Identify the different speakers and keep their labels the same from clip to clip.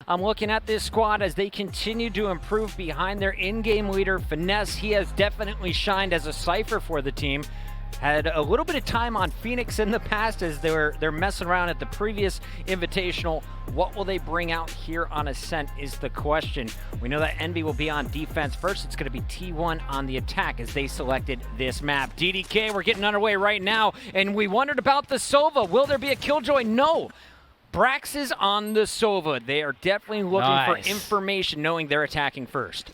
Speaker 1: I'm looking at this squad as they continue to improve behind their in-game leader, Finesse. He has definitely shined as a Cypher for the team. Had a little bit of time on Phoenix in the past as they're messing around at the previous Invitational. What will they bring out here on Ascent is the question. We know that Envy will be on defense first. It's going to be T1 on the attack as they selected this map. DDK, we're getting underway right now, and we wondered about the Sova. Will there be a Killjoy? No. Brax is on the Sova. They are definitely looking for information, knowing they're attacking first.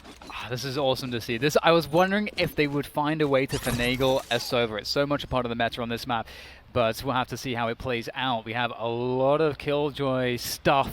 Speaker 2: This is awesome to see. I was wondering if they would find a way to finagle a Sova. It's so much a part of the meta on this map, but we'll have to see how it plays out. We have a lot of Killjoy stuff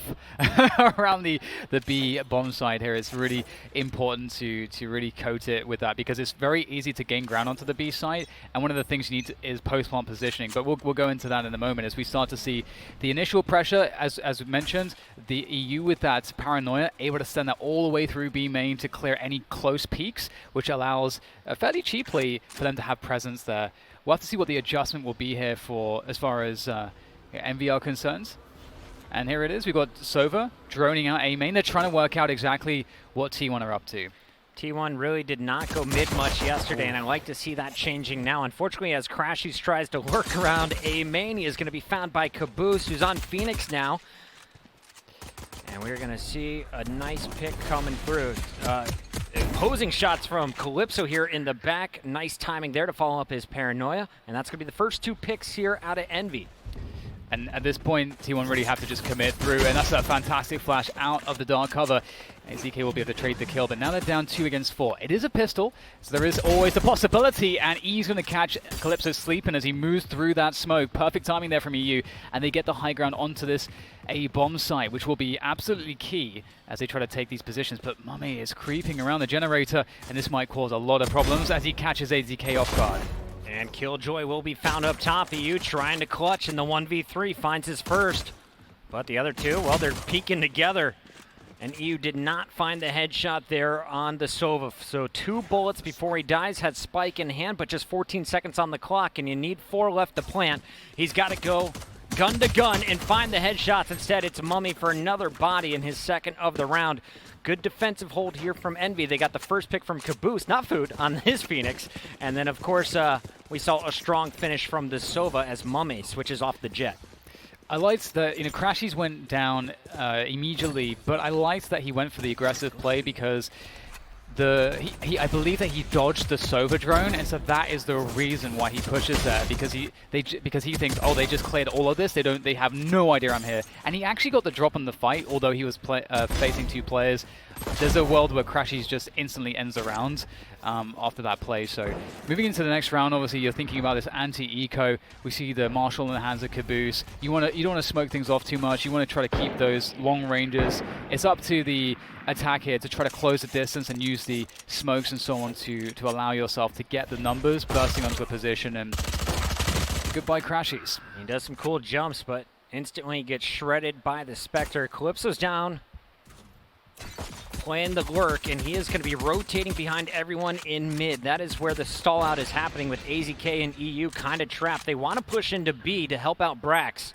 Speaker 2: around the B bomb side here. It's really important to really coat it with that because it's very easy to gain ground onto the B side, and one of the things you need is post-plant positioning, but we'll go into that in a moment as we start to see the initial pressure, as mentioned, the eeiu with that paranoia, able to send that all the way through B main to clear any close peaks, which allows fairly cheaply for them to have presence there. We'll have to see what the adjustment will be here for as far as Envy are concerned. And here it is. We've got Sova droning out A main. They're trying to work out exactly what T1 are up to.
Speaker 1: T1 really did not go mid much yesterday, and I like to see that changing now. Unfortunately, as crashies tries to lurk around A main, he is going to be found by Kaboose, who's on Phoenix now. And we're going to see a nice pick coming through. Opposing shots from Calypso here in the back. Nice timing there to follow up his paranoia. And that's going to be the first 2 picks here out of Envy.
Speaker 2: And at this point, T1 really have to just commit through, and that's a fantastic flash out of the dark cover. And ZK will be able to trade the kill, but now they're down 2 against 4. It is a pistol, so there is always the possibility, and eeiu's going to catch Calypso sleeping as he moves through that smoke. Perfect timing there from eeiu, and they get the high ground onto this A bomb site, which will be absolutely key as they try to take these positions. But mummAy is creeping around the generator, and this might cause a lot of problems as he catches ZK off guard.
Speaker 1: And Killjoy will be found up top. eeiu trying to clutch in the 1v3, finds his first. But the other two, well, they're peeking together. And eeiu did not find the headshot there on the Sova. So 2 bullets before he dies, had Spike in hand, but just 14 seconds on the clock, and you need 4 left to plant. He's got to go gun to gun and find the headshots. Instead, it's mummAy for another body in his second of the round. Good defensive hold here from Envy. They got the first pick from Kaboose, not Food, on his Phoenix. And then, of course, we saw a strong finish from the Sova as mummAy switches off the Jett.
Speaker 2: I liked that, crashies went down immediately, but I liked that he went for the aggressive play because I believe that he dodged the Sova drone, and so that is the reason why he pushes there, because he thinks, oh, they just cleared all of this, they have no idea I'm here, and he actually got the drop on the fight, although he was facing 2 players. There's a world where crashies just instantly ends the round after that play. So moving into the next round, obviously you're thinking about this anti-eco. We see the Marshall in the hands of Kaboose. You don't want to smoke things off too much. You want to try to keep those long ranges. It's up to the attack here to try to close the distance and use the smokes and so on to allow yourself to get the numbers bursting onto a position. And goodbye crashies.
Speaker 1: He does some cool jumps, but instantly gets shredded by the Spectre. Calypso's down, playing the lurk, and he is going to be rotating behind everyone in mid. That is where the stall out is happening with AZK and eeiu kind of trapped. They want to push into B to help out Brax,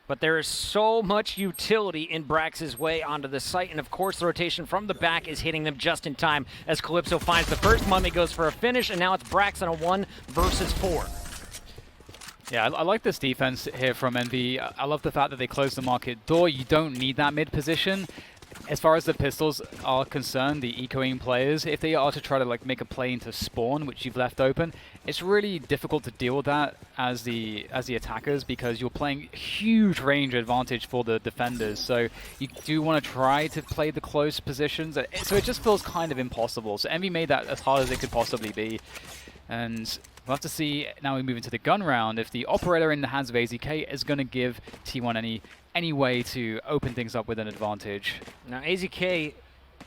Speaker 1: but there is so much utility in Brax's way onto the site, and of course the rotation from the back is hitting them just in time as Calypso finds the first. mummAy goes for a finish, and now it's Brax on a 1 versus 4.
Speaker 2: Yeah, I like this defense here from Envy. I love the fact that they close the market door. You don't need that mid position. As far as the pistols are concerned, the ecoing players, if they are to try to make a play into spawn, which you've left open, it's really difficult to deal with that as the attackers, because you're playing huge range advantage for the defenders. So you do want to try to play the close positions. So it just feels kind of impossible. So Envy made that as hard as it could possibly be. And we'll have to see, now we move into the gun round, if the operator in the hands of AZK is going to give T1 any way to open things up with an advantage.
Speaker 1: Now AZK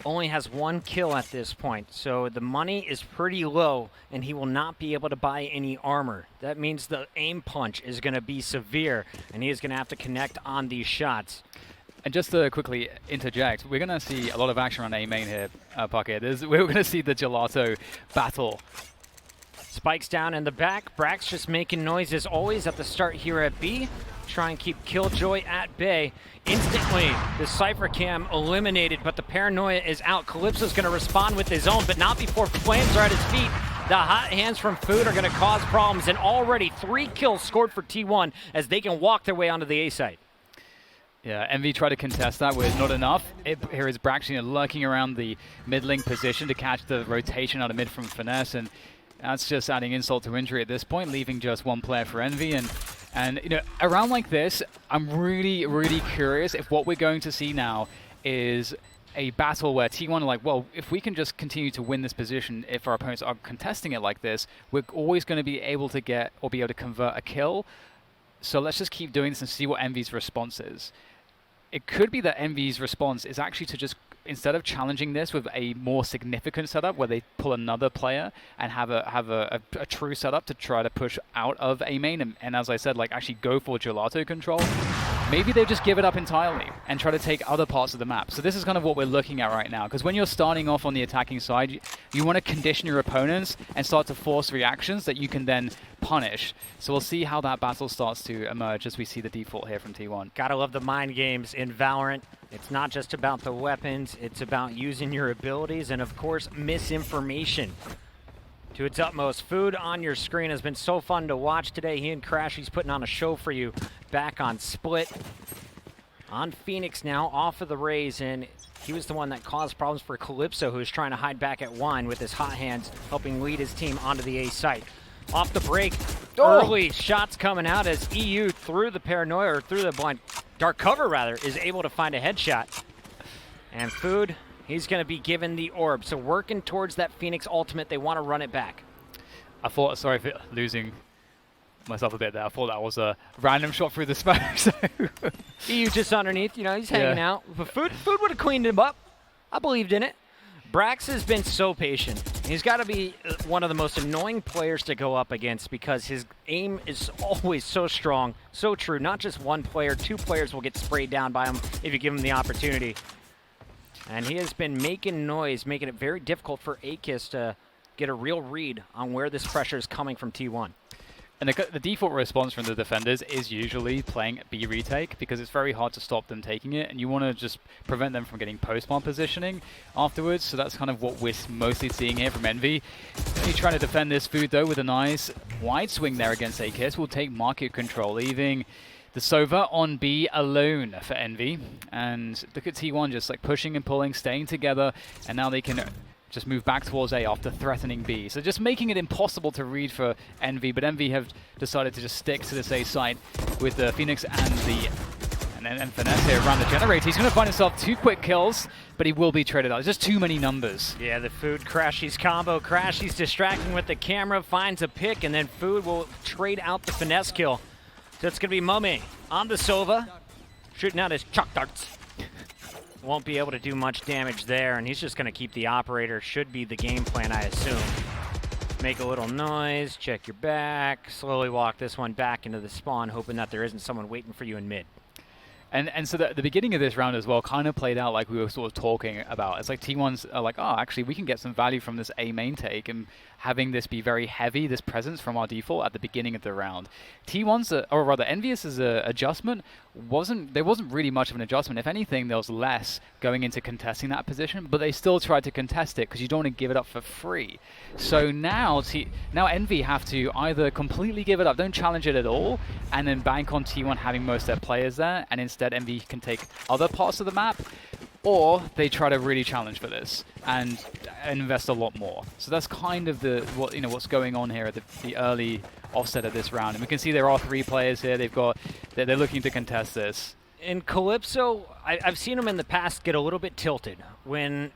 Speaker 1: only has 1 kill at this point, so the money is pretty low, and he will not be able to buy any armor. That means the aim punch is going to be severe, and he is going to have to connect on these shots.
Speaker 2: And just to quickly interject, we're going to see a lot of action on A main here, Pocket. We're going to see the Gelato battle.
Speaker 1: Spikes down in the back. Brax just making noise as always at the start here at B. Try and keep Killjoy at bay. Instantly, the Cypher cam eliminated, but the paranoia is out. Calypso's going to respond with his own, but not before flames are at his feet. The hot hands from Food are going to cause problems, and already 3 kills scored for T1 as they can walk their way onto the A site.
Speaker 2: Yeah, Envy tried to contest that with not enough. Here is Brax lurking around the mid lane position to catch the rotation out of mid from Finesse, and that's just adding insult to injury at this point, leaving just 1 player for Envy. And you know, around like this, I'm really, really curious if what we're going to see now is a battle where T1 are like, well, if we can just continue to win this position, if our opponents are contesting it like this, we're always going to be able to get or be able to convert a kill. So let's just keep doing this and see what Envy's response is. It could be that Envy's response is actually to just, instead of challenging this with a more significant setup where they pull another player and have a true setup to try to push out of A main and as I said, like actually go for gelato control, maybe they just give it up entirely and try to take other parts of the map. So this is kind of what we're looking at right now, because when you're starting off on the attacking side, you want to condition your opponents and start to force reactions that you can then punish. So we'll see how that battle starts to emerge as we see the default here from T1.
Speaker 1: Gotta love the mind games in Valorant. It's not just about the weapons, it's about using your abilities and of course misinformation to its utmost. Food on your screen has been so fun to watch today. He and crashies putting on a show for you back on Split. On Phoenix now, off of the Rays, and he was the one that caused problems for Calypso, who was trying to hide back at Wine with his hot hands, helping lead his team onto the A site. Off the break, early shots coming out as eeiu through the paranoia, or through the blind, dark cover rather, is able to find a headshot. And Food, he's going to be given the orb. So working towards that Phoenix ultimate, they want to run it back.
Speaker 2: I thought, sorry for losing myself a bit there. I thought that was a random shot through the smoke. So
Speaker 1: eeiu just underneath, you know, he's hanging out. But Food would have cleaned him up. I believed in it. Brax has been so patient. He's got to be one of the most annoying players to go up against because his aim is always so strong, so true. Not just one player, 2 players will get sprayed down by him if you give him the opportunity. And he has been making noise, making it very difficult for aKis to get a real read on where this pressure is coming from T1.
Speaker 2: And the default response from the defenders is usually playing B retake because it's very hard to stop them taking it, and you want to just prevent them from getting post-bomb positioning afterwards. So that's kind of what we're mostly seeing here from Envy. He's trying to defend this Food though with a nice wide swing there against aKis. Will take market control, leaving the Sova on B alone for Envy. And look at T1 just like pushing and pulling, staying together, and now they can just move back towards A after threatening B. So just making it impossible to read for Envy, but Envy have decided to just stick to this A site with the Phoenix and then Finesse here around the generator. He's going to find himself 2 quick kills, but he will be traded out. There's just too many numbers.
Speaker 1: Yeah, the Food crashies combo. Crashies distracting with the camera, finds a pick, and then Food will trade out the Finesse kill. So it's going to be mummAy on the Sova, shooting out his chalk darts. Won't be able to do much damage there, and he's just going to keep the operator. Should be the game plan, I assume. Make a little noise, check your back, slowly walk this one back into the spawn, hoping that there isn't someone waiting for you in mid.
Speaker 2: And so the beginning of this round as well kind of played out like we were sort of talking about. It's like T1's are like, oh, actually, we can get some value from this A main take, and having this be very heavy, this presence from our default at the beginning of the round. T1's, or rather Envious's adjustment, there wasn't really much of an adjustment. If anything, there was less going into contesting that position, but they still tried to contest it because you don't want to give it up for free. So now Envy have to either completely give it up, don't challenge it at all, and then bank on T1 having most of their players there, and instead Envy can take other parts of the map, or they try to really challenge for this and invest a lot more. So that's kind of what's going on here at the early offset of this round. And we can see there are 3 players here. They're looking to contest this.
Speaker 1: In Calypso, I've seen him in the past get a little bit tilted when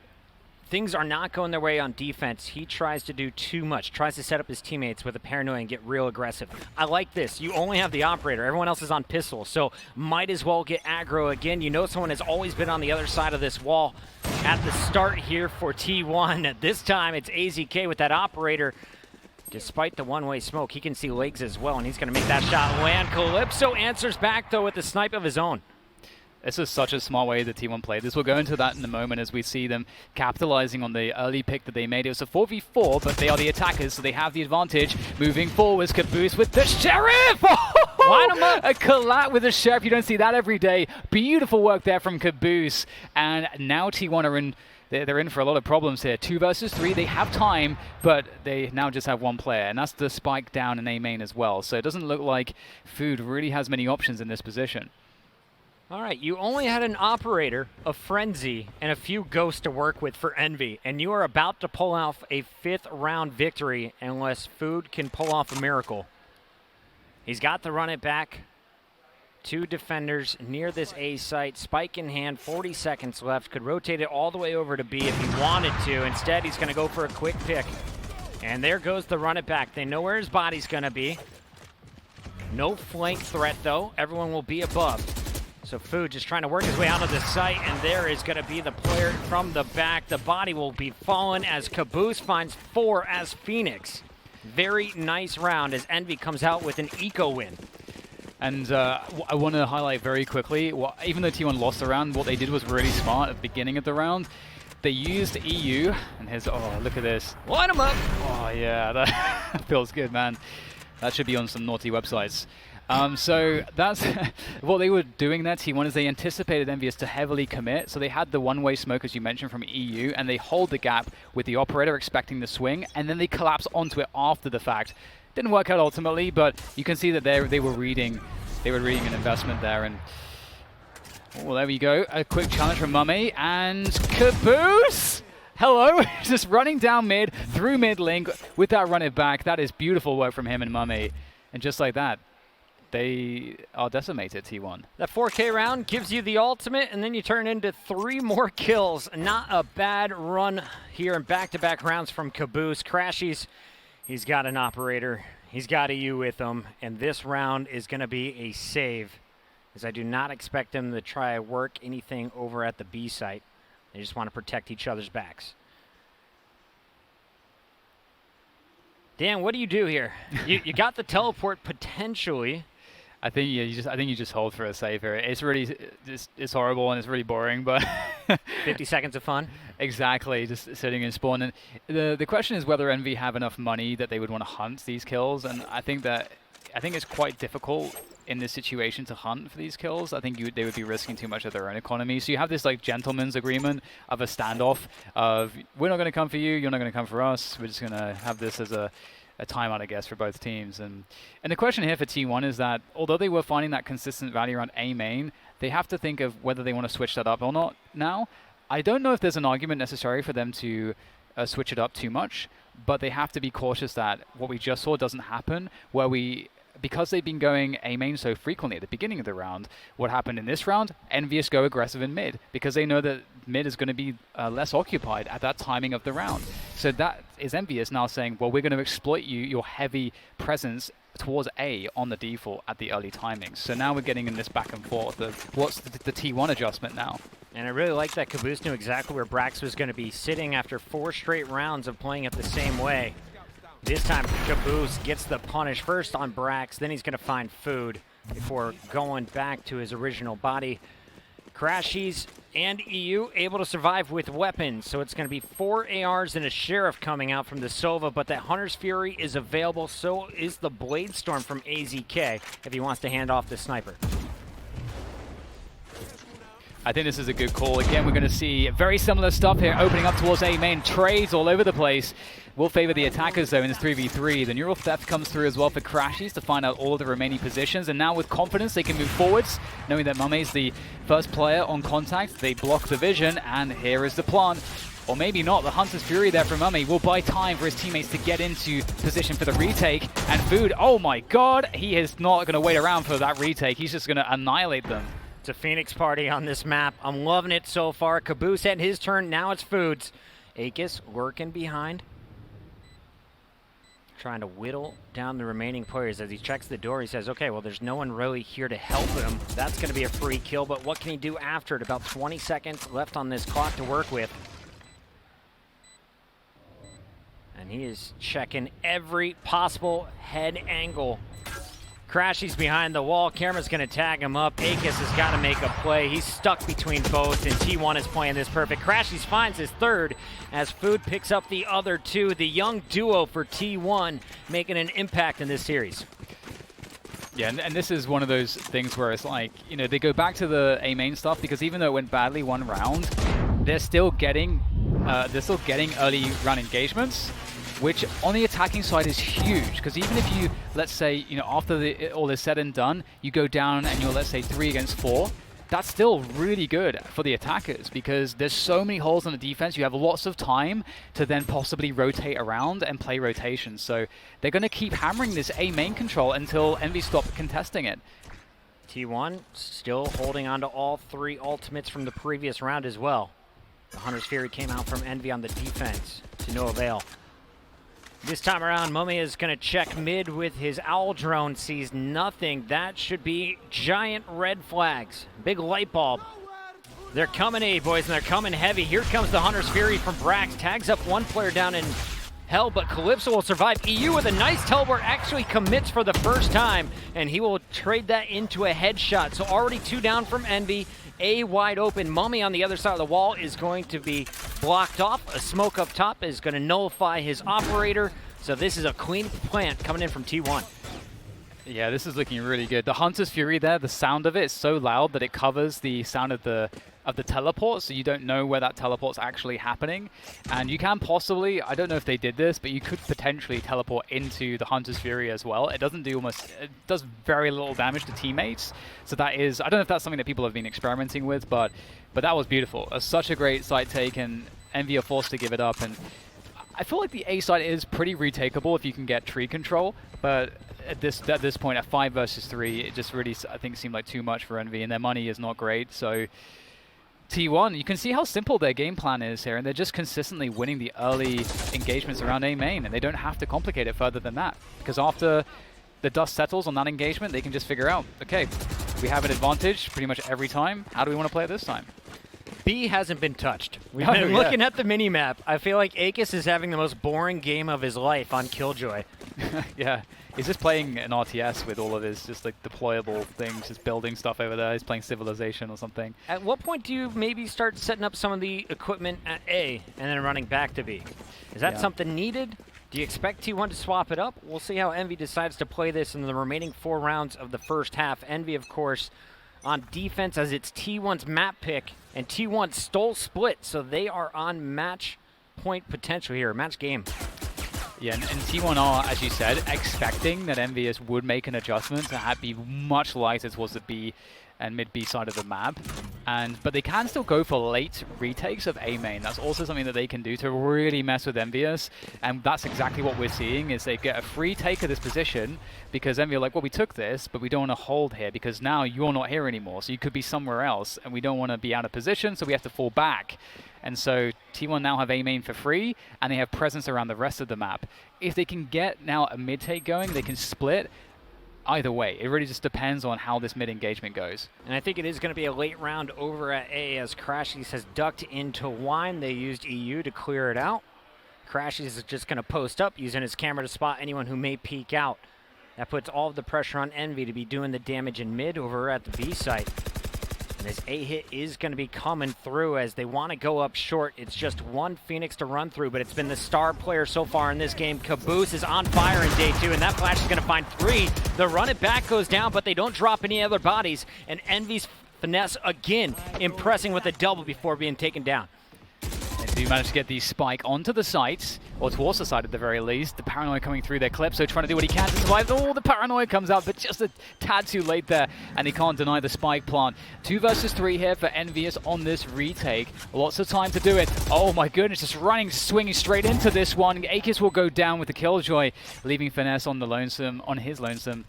Speaker 1: things are not going their way on defense. He tries to do too much, tries to set up his teammates with a paranoia and get real aggressive. I like this. You only have the operator. Everyone else is on pistol, so might as well get aggro again. You know someone has always been on the other side of this wall at the start here for T1. This time it's AZK with that operator. Despite the one-way smoke, he can see legs as well, and he's going to make that shot land. Calypso answers back, though, with the snipe of his own.
Speaker 2: This is such a smart way the T1 played this. We'll go into that in a moment as we see them capitalizing on the early pick that they made. It was a 4v4, but they are the attackers, so they have the advantage. Moving forwards, kaboose with the Sheriff!
Speaker 1: Line 'em up!
Speaker 2: A collat with the Sheriff. You don't see that every day. Beautiful work there from kaboose. And now T1 are in... They're in for a lot of problems here. 2 versus 3, they have time, but they now just have 1 player, and that's the spike down in A main as well. So it doesn't look like Food really has many options in this position.
Speaker 1: All right, you only had an operator, a frenzy, and a few ghosts to work with for Envy, and you are about to pull off a 5th round victory unless Food can pull off a miracle. He's got to run it back. 2 defenders near this A site, spike in hand, 40 seconds left. Could rotate it all the way over to B if he wanted to. Instead, he's going to go for a quick pick. And there goes the run it back. They know where his body's going to be. No flank threat, though. Everyone will be above. So Food just trying to work his way out of the site, and there is going to be the player from the back. The body will be fallen as kaboose finds 4 as Phoenix. Very nice round as Envy comes out with an eco win.
Speaker 2: And I want to highlight very quickly, even though T1 lost the round, what they did was really smart at the beginning of the round. They used eeiu, and here's, oh, look at this.
Speaker 1: Line him up!
Speaker 2: Oh, yeah, that feels good, man. That should be on some naughty websites. So that's what they were doing there, T1, is they anticipated Envious to heavily commit. So they had the one-way smoke, as you mentioned, from eeiu, and they hold the gap with the operator expecting the swing, and then they collapse onto it after the fact. Didn't work out ultimately, but you can see that they were reading an investment there. And well, there we go. A quick challenge from mummAy and kaboose. Hello, just running down mid through mid link with that run it back. That is beautiful work from him and mummAy. And just like that, they are decimated, T1.
Speaker 1: That 4K round gives you the ultimate, and then you turn into 3 more kills. Not a bad run here in back-to-back rounds from kaboose. crashies. He's got an operator. He's got eeiu with him. And this round is going to be a save, as I do not expect him to try to work anything over at the B site. They just want to protect each other's backs. Dan, what do you do here? you got the teleport potentially.
Speaker 2: I think you just hold for a save here. It's really it's horrible and it's really boring, but
Speaker 1: 50 seconds of fun.
Speaker 2: Exactly, just sitting in spawn. And the question is whether Envy have enough money that they would want to hunt these kills. And I think it's quite difficult in this situation to hunt for these kills. I think they would be risking too much of their own economy. So you have this like gentleman's agreement of a standoff of we're not going to come for you, you're not going to come for us. We're just going to have this as a timeout, I guess, for both teams. And the question here for T1 is that although they were finding that consistent value around A main, they have to think of whether they want to switch that up or not now. I don't know if there's an argument necessary for them to switch it up too much, but they have to be cautious that what we just saw doesn't happen, where because they've been going A main so frequently at the beginning of the round, what happened in this round, Envious go aggressive in mid, because they know that mid is going to be less occupied at that timing of the round. So that is Envious now saying, well, we're going to exploit your heavy presence towards A on the default at the early timings. So now we're getting in this back and forth of what's the T1 adjustment now. And
Speaker 1: I really like that kaboose knew exactly where Brax was going to be sitting after 4 straight rounds of playing it the same way. This time, kaboose gets the punish first on Brax, then he's going to find food before going back to his original body. crashies and eeiu able to survive with weapons, so it's going to be 4 ARs and a Sheriff coming out from the Sova, but that Hunter's Fury is available, so is the Blade Storm from AZK if he wants to hand off the sniper.
Speaker 2: I think this is a good call. Again, we're going to see very similar stuff here, opening up towards A main. Trades all over the place. Will favor the attackers, though, in this 3v3. The Neural Theft comes through as well for crashies to find out all of the remaining positions. And now with confidence, they can move forwards, knowing that mummAy's the first player on contact. They block the vision, and here is the plant. Or maybe not. The Hunter's Fury there from mummAy will buy time for his teammates to get into position for the retake. And Food, oh my god, he is not going to wait around for that retake. He's just going to annihilate them.
Speaker 1: It's a Phoenix party on this map. I'm loving it so far. kaboose had his turn. Now it's Food's. aKis working behind. Trying to whittle down the remaining players. As he checks the door, he says, okay, well, there's no one really here to help him. That's going to be a free kill, but what can he do after it? About 20 seconds left on this clock to work with. And he is checking every possible head angle. crashies behind the wall. Camera's going to tag him up. aKis has got to make a play. He's stuck between both, and T1 is playing this perfect. crashies finds his third as Food picks up the other two. The young duo for T1 making an impact in this series.
Speaker 2: Yeah, and this is one of those things where it's like, you know, they go back to the A main stuff because even though it went badly one round, they're still getting early round engagements, which on the attacking side is huge. Because even if you, let's say, you know, after all is said and done, you go down and you're, let's say, 3 against 4. That's still really good for the attackers because there's so many holes on the defense. You have lots of time to then possibly rotate around and play rotations. So they're going to keep hammering this A main control until Envy stop contesting it.
Speaker 1: T1 still holding on to all 3 ultimates from the previous round as well. The Hunter's Fury came out from Envy on the defense to no avail. This time around, mummAy is going to check mid with his owl drone, sees nothing. That should be giant red flags. Big light bulb. They're coming, A boys, and they're coming heavy. Here comes the Hunter's Fury from brax. Tags up one player down in hell, but Calypso will survive. eeiu with a nice teleport actually commits for the first time, and he will trade that into a headshot. So already 2 down from Envy. A wide open. mummAy on the other side of the wall is going to be blocked off. A smoke up top is going to nullify his operator. So this is a clean plant coming in from T1.
Speaker 2: Yeah, this is looking really good. The Hunter's Fury there, the sound of it is so loud that it covers the sound of the teleport, so you don't know where that teleport's actually happening. And you can possibly, I don't know if they did this, but you could potentially teleport into the Hunter's Fury as well. It doesn't do it does very little damage to teammates. So that is, I don't know if that's something that people have been experimenting with, but that was beautiful. Such a great site take, and Envy are forced to give it up. And I feel like the A side is pretty retakeable if you can get tree control, but at this point, at 5 versus 3, it just really, I think, seemed like too much for Envy, and their money is not great. So T1, you can see how simple their game plan is here, and they're just consistently winning the early engagements around A main, and they don't have to complicate it further than that, because after the dust settles on that engagement, they can just figure out, okay, we have an advantage pretty much every time. How do we want to play it this time?
Speaker 1: B hasn't been touched. We've been looking at the mini-map. I feel like aKis is having the most boring game of his life on Killjoy.
Speaker 2: Yeah, he's just playing an RTS with all of his just like deployable things, just building stuff over there. He's playing Civilization or something.
Speaker 1: At what point do you maybe start setting up some of the equipment at A and then running back to B? Is that something needed? Do you expect T1 to swap it up? We'll see how Envy decides to play this in the remaining 4 rounds of the first half. Envy, of course, on defense as it's T1's map pick, and T1 stole split, so they are on match point potential here, match game.
Speaker 2: Yeah, and T1 are, as you said, expecting that Envious would make an adjustment to be much lighter towards the B and mid-B side of the map. But they can still go for late retakes of A main. That's also something that they can do to really mess with Envious. And that's exactly what we're seeing, is they get a free take of this position because Envy are like, well, we took this, but we don't want to hold here because now you're not here anymore. So you could be somewhere else, and we don't want to be out of position, so we have to fall back. And so T1 now have A main for free, and they have presence around the rest of the map. If they can get now a mid-take going, they can split. Either way, it really just depends on how this mid-engagement goes.
Speaker 1: And I think it is going to be a late round over at A as crashies has ducked into wine. They used eeiu to clear it out. crashies is just going to post up using his camera to spot anyone who may peek out. That puts all of the pressure on Envy to be doing the damage in mid over at the B site. And this A hit is going to be coming through as they want to go up short. It's just one Phoenix to run through, but it's been the star player so far in this game. Kaboose is on fire in day 2, and that flash is going to find 3. The run it back goes down, but they don't drop any other bodies. And Envy's finesse again, impressing with a double before being taken down.
Speaker 2: They do manage to get the spike onto the site, or towards the site at the very least. The Paranoid coming through their clip, so trying to do what he can to survive. Oh, the Paranoid comes out, but just a tad too late there, and he can't deny the spike plant. 2 versus 3 here for Envious on this retake. Lots of time to do it. Oh my goodness, just running, swinging straight into this one. aKis will go down with the Killjoy, leaving Finesse on the lonesome, on his lonesome,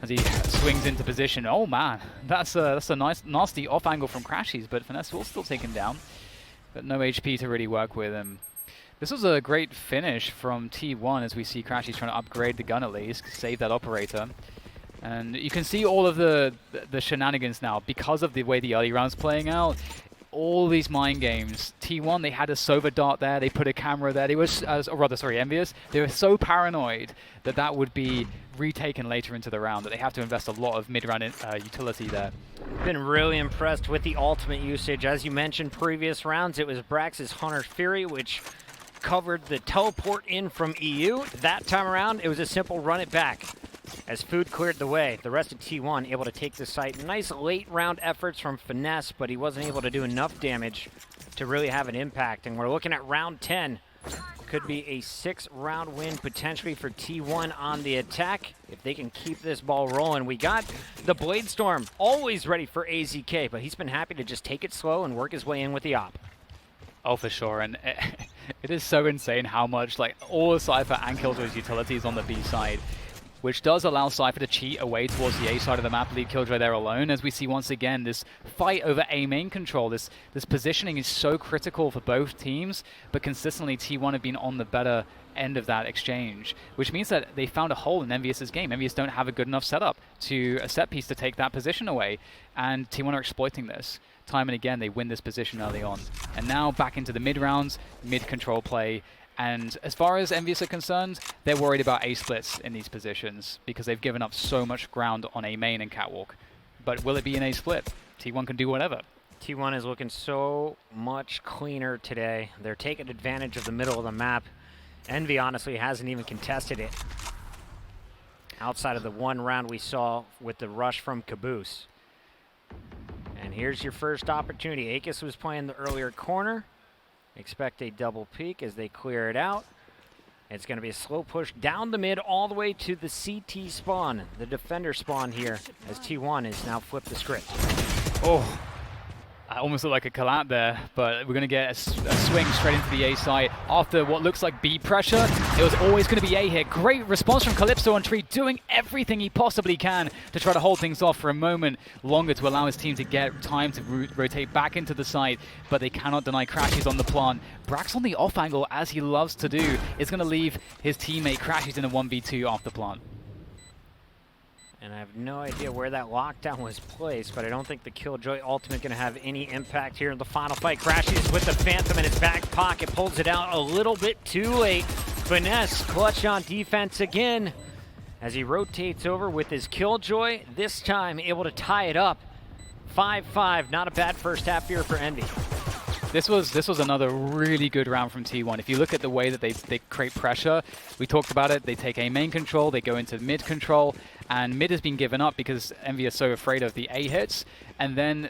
Speaker 2: as he swings into position. Oh man, that's a nice, nasty off angle from crashies, but Finesse will still take him down. But no HP to really work with him. This was a great finish from T1 as we see crashies trying to upgrade the gun at least, save that operator. And you can see all of the shenanigans now because of the way the early round's playing out. All these mind games. T1, they had a Sova dart there, they put a camera there. They were, or rather, sorry, Envious. They were so paranoid that that would be retaken later into the round, that they have to invest a lot of mid-round utility there.
Speaker 1: Been really impressed with the ultimate usage. As you mentioned, previous rounds, it was Brax's Hunter's Fury, which covered the teleport in from eeiu. That time around, it was a simple run it back. As Food cleared the way, the rest of T1 able to take the site. Nice late round efforts from Finesse, but he wasn't able to do enough damage to really have an impact. And we're looking at round 10. Could be a 6-round win potentially for T1 on the attack if they can keep this ball rolling. We got the Blade Storm always ready for AZK, but he's been happy to just take it slow and work his way in with the op.
Speaker 2: Oh, for sure, and it is so insane how much, like, all of Cypher and Killjoy's utilities on the B side, which does allow Cypher to cheat away towards the A side of the map, leave Killjoy there alone, as we see once again this fight over A main control. This positioning is so critical for both teams, but consistently T1 have been on the better end of that exchange, which means that they found a hole in EnVyUs's game. EnVyUs don't have a good enough setup to a set piece to take that position away, and T1 are exploiting this. Time and again, they win this position early on. And now back into the mid rounds, mid control play. And as far as EnVyUs are concerned, they're worried about A splits in these positions because they've given up so much ground on A main and catwalk. But will it be an A split? T1 can do whatever.
Speaker 1: T1 is looking so much cleaner today. They're taking advantage of the middle of the map. Envy honestly hasn't even contested it outside of the one round we saw with the rush from kaboose. And here's your first opportunity. aKis was playing the earlier corner. Expect a double peek as they clear it out. It's going to be a slow push down the mid all the way to the CT spawn, the defender spawn here, as T1 is now flipped the script.
Speaker 2: Oh, I almost looked like a collab there, but we're going to get a swing straight into the A side after what looks like B pressure. It was always going to be A here. Great response from Calypso on Tree, doing everything he possibly can to try to hold things off for a moment longer to allow his team to get time to rotate back into the side, but they cannot deny crashes on the plant. Brax on the off angle, as he loves to do, is going to leave his teammate crashes in a 1v2 off the plant.
Speaker 1: And I have no idea where that lockdown was placed, but I don't think the Killjoy ultimate going to have any impact here in the final fight. Crashes with the Phantom in his back pocket, pulls it out a little bit too late. Finesse clutch on defense again as he rotates over with his Killjoy, this time able to tie it up. 5-5, not a bad first half here for Envy.
Speaker 2: This was another really good round from T1. If you look at the way that they create pressure, we talked about it, they take A main control, they go into mid control, and mid has been given up because Envy is so afraid of the A hits, and then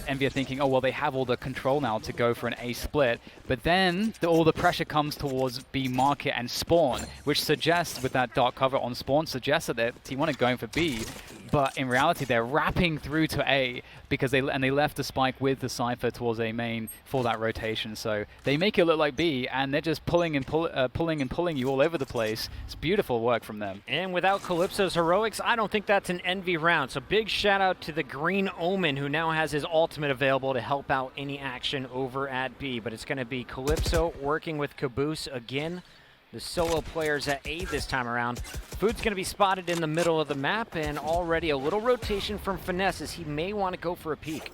Speaker 2: Envy are thinking, oh, well, they have all the control now to go for an A split, but then all the pressure comes towards B market and spawn, which suggests, with that dark cover on spawn, suggests that T1 are going for B, but in reality, they're wrapping through to A because they left the spike with the Cypher towards A main for that rotation. So they make it look like B, and they're just pulling and pulling you all over the place. It's beautiful work from them.
Speaker 1: And without Calypso's heroics, I don't think that's an Envy round. So big shout out to the green Omen, who now has his ultimate available to help out any action over at B. But it's going to be Calypso working with kaboose again. The solo players at A this time around. Food's going to be spotted in the middle of the map, and already a little rotation from Finesse as he may want to go for a peek.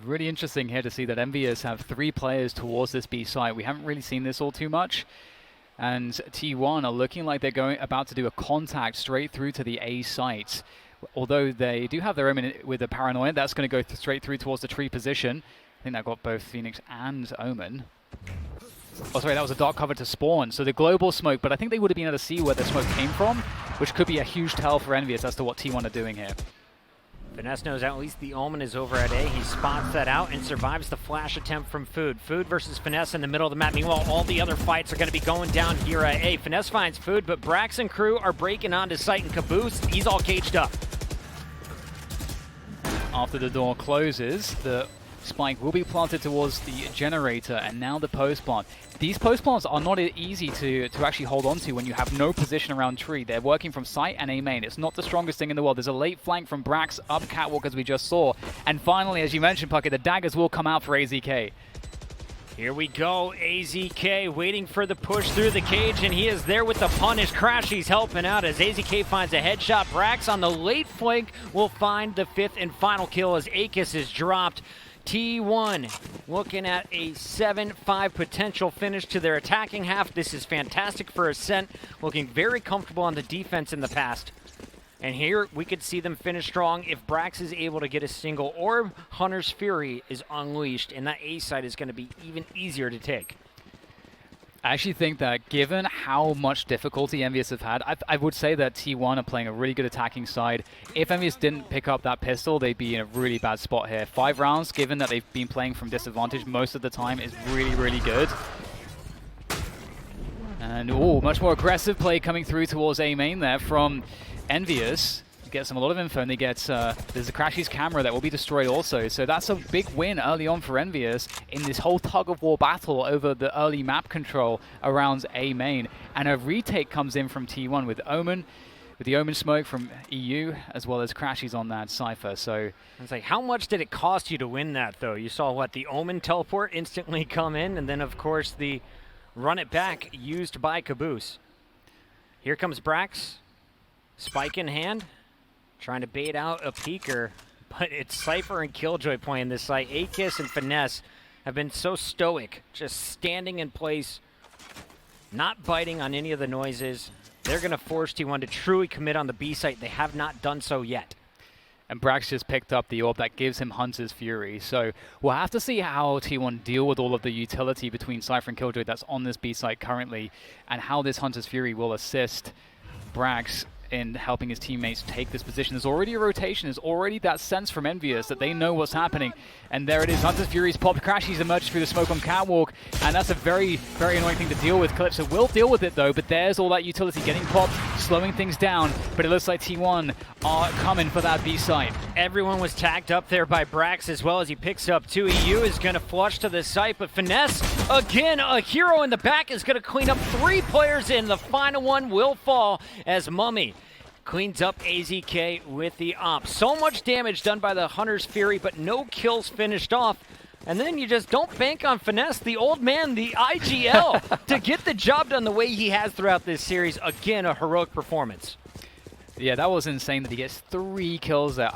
Speaker 2: Really interesting here to see that EnVyUs have 3 players towards this B side. We haven't really seen this all too much. And T1 are looking like they're about to do a contact straight through to the A site. Although they do have their Omen with the Paranoia, that's going to go straight through towards the tree position. I think that got both Phoenix and Omen. Oh, sorry, that was a dark cover to spawn. So the global smoke, but I think they would have been able to see where the smoke came from, which could be a huge tell for EnVyUs as to what T1 are doing here.
Speaker 1: Finesse knows at least the Omen is over at A. He spots that out and survives the flash attempt from Food. Food versus Finesse in the middle of the map. Meanwhile, all the other fights are going to be going down here at A. Finesse finds Food, but Brax and crew are breaking onto site, and kaboose, he's all caged up.
Speaker 2: After the door closes, the spike will be planted towards the generator, and now the post plant. These post plants are not easy to actually hold on to when you have no position around tree. They're working from site and A main. It's not the strongest thing in the world. There's a late flank from Brax up catwalk, as we just saw. And finally, as you mentioned, Puckett, the daggers will come out for AZK.
Speaker 1: Here we go, AZK waiting for the push through the cage, and he is there with the punish. Crashies helping out as AZK finds a headshot. Brax on the late flank will find the 5th and final kill as aKis is dropped. T1 looking at a 7-5 potential finish to their attacking half. This is fantastic for Ascent, looking very comfortable on the defense in the past. And here we could see them finish strong if Brax is able to get a single orb. Hunter's Fury is unleashed, and that A side is going to be even easier to take.
Speaker 2: I actually think that given how much difficulty Envious have had, I would say that T1 are playing a really good attacking side. If Envious didn't pick up that pistol, they'd be in a really bad spot here. 5 rounds, given that they've been playing from disadvantage most of the time, is really, really good. And, oh, much more aggressive play coming through towards A main there from Envious. Gets them a lot of info, and they get there's a crashies camera that will be destroyed also. So that's a big win early on for Envious in this whole tug-of-war battle over the early map control around A main. And a retake comes in from T1 with Omen, with the Omen smoke from eeiu, as well as crashies on that Cypher. So
Speaker 1: it's like, how much did it cost you to win that, though? You saw, what, the Omen teleport instantly come in, and then, of course, the run it back used by kaboose. Here comes Brax, spike in hand. Trying to bait out a peeker, but it's Cypher and Killjoy playing this site. aKis and Finesse have been so stoic, just standing in place, not biting on any of the noises. They're going to force T1 to truly commit on the B site. They have not done so yet.
Speaker 2: And Brax just picked up the orb that gives him Hunter's Fury. So we'll have to see how T1 deal with all of the utility between Cypher and Killjoy that's on this B site currently, and how this Hunter's Fury will assist Brax in helping his teammates take this position. There's already a rotation. There's already that sense from Envious that they know what's happening. And there it is. Hunter's Fury's popped. crashies emerges through the smoke on Catwalk. And that's a very, very annoying thing to deal with. Calypso will deal with it, though. But there's all that utility getting popped, slowing things down. But it looks like T1 are coming for that B site.
Speaker 1: Everyone was tagged up there by Brax as well as he picks up 2. eeiu is going to flush to the site. But Finesse, again, a hero in the back, is going to clean up 3 players in. The final one will fall as mummAy cleans up AZK with the op. So much damage done by the Hunter's Fury, but no kills finished off. And then you just don't bank on Finesse, the old man, the IGL, to get the job done the way he has throughout this series. Again, a heroic performance.
Speaker 2: Yeah, that was insane that he gets 3 kills there.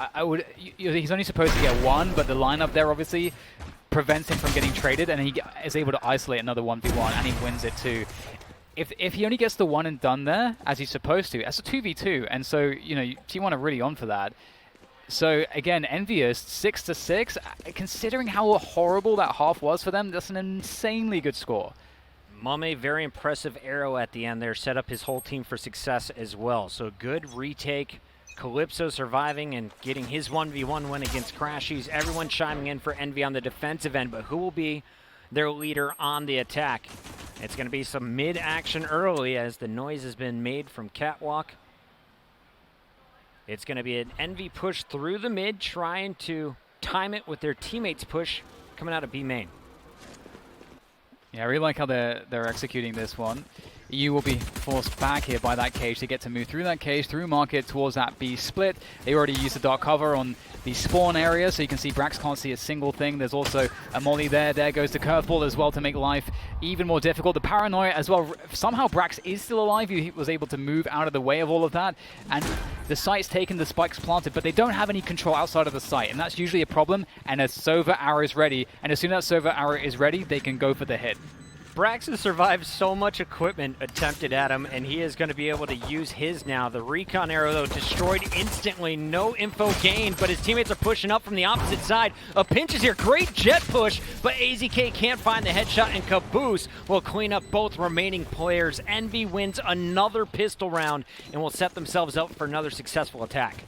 Speaker 2: He's only supposed to get 1, but the lineup there obviously prevents him from getting traded, and he is able to isolate another 1v1, and he wins it too. If he only gets the 1 and done there, as he's supposed to, that's a 2v2, and so, you know, T1 are really on for that. So, again, Envious, 6-6, considering how horrible that half was for them, that's an insanely good score.
Speaker 1: mummAy, very impressive arrow at the end there, set up his whole team for success as well. So good retake. Calypso surviving and getting his 1v1 win against crashies. Everyone chiming in for Envy on the defensive end, but who will be their leader on the attack? It's going to be some mid-action early as the noise has been made from Catwalk. It's going to be an Envy push through the mid, trying to time it with their teammates' push coming out of B main.
Speaker 2: Yeah, I really like how they're executing this one. eeiu will be forced back here by that cage. They get to move through that cage, through market, towards that B split. They already used the dark cover on the spawn area, so you can see Brax can't see a single thing. There's also a molly there. There goes the curveball as well to make life even more difficult. The paranoia as well. Somehow Brax is still alive. He was able to move out of the way of all of that. And the site's taken, the spike's planted, but they don't have any control outside of the site. And that's usually a problem. And a Sova arrow is ready. And as soon as that Sova arrow is ready, they can go for the hit.
Speaker 1: Brax has survived so much equipment attempted at him, and he is going to be able to use his now. The recon arrow, though, destroyed instantly. No info gained, but his teammates are pushing up from the opposite side. A pinch is here. Great Jett push, but AZK can't find the headshot, and kaboose will clean up both remaining players. Envy wins another pistol round and will set themselves up for another successful attack.